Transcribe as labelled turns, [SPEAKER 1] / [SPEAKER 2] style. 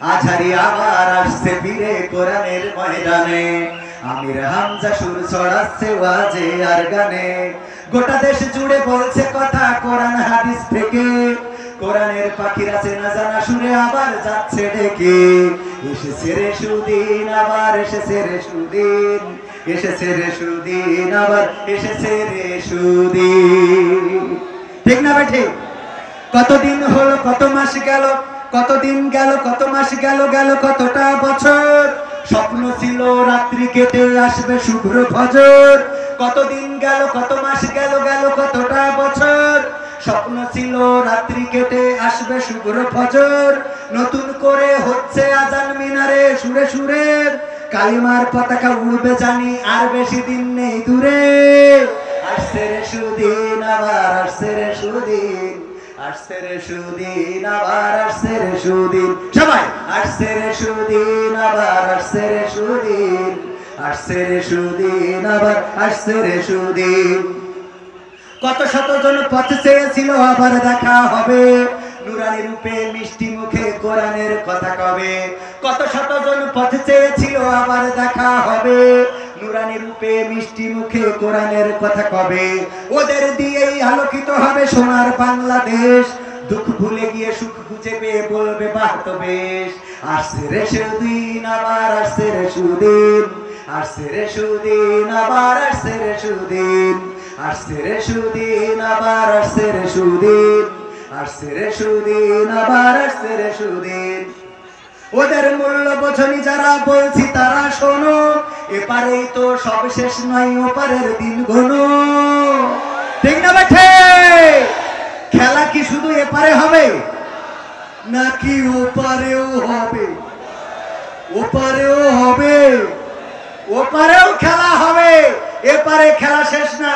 [SPEAKER 1] আজহারি আবার আসছে ফিরে কোরআনের ময়দানে, আমির হামজা সুর ছড়াচ্ছে ওয়াজে আর গানে, গোটা দেশ জুড়ে বলছে কথা কোরআন হাদিস থেকে, কোরআনের পাখিরা চেনা জানা সুরে আবার যাচ্ছে ডেকে, এসেছে রে সুদিন আবার এসেছে রে সুদিন, এসেছে রে সুদিন আবার এসেছে রে সুদিন। ঠিক না বেঠে? কতদিন হলো, কত মাস গেল, কতদিন গেল, কত মাস গেল, গেল কতটা বছর, স্বপ্ন ছিল রাত্রি কেটে আসবে শুভ্র ফজর। কতদিন গেল, কত মাস গেল, গেল কতটা বছর, স্বপ্ন ছিল রাত্রি কেটে আসবে শুভ্র ফজর। নতুন করে হচ্ছে আজান মিনারে সুরে সুরে, কালিমার পতাকা উড়বে জানি আর বেশি দিন নেই দূরে। আসছে রে সুদিন আবার আসছে রে সুদিন, আসছে রে সুদিন আবার আসছে রে সুদিন, সবাই আসছে রে সুদিন আবার আসছে রে সুদিন, আসছে রে সুদিন আবার আসছে রে সুদিন। কত শত জন পথ চেয়েছিল আবার দেখা হবে, নুরানি রূপে মিষ্টি মুখে কোরআনের কথা কবে। কত শত জন পথ চেয়েছিল আবার দেখা হবে, নুরানি রূপে মিষ্টি মুখে কোরআনের কথা কবে। ওদের দিয়েই আলোকিত হবে সোনার বাংলাদেশ, দুঃখ ভুলে গিয়ে সুখ খুঁজে পেয়ে বলবে বাহ তো বেশ। আসছে রে সুদিন আবার আসছে রে সুদিন, আসছে রে সুদিন আবার আসছে রে সুদিন, আসছে রে সুদিন আবার আসছে রে সুদিন, আসছে রে সুদিন আবার আসছে রে সুদিন। ওদের মূল্য বোঝনি যারা বলছি তারা শোনো, এপারেই তো সব শেষ নয় ওপারের দিন গোনো। ঠিক না বেঠে? খেলা কি শুধু এপারে হবে নাকি ওপারেও হবে? ওপারেও হবে, ওপারেও খেলা হবে, এপারে খেলা শেষ না।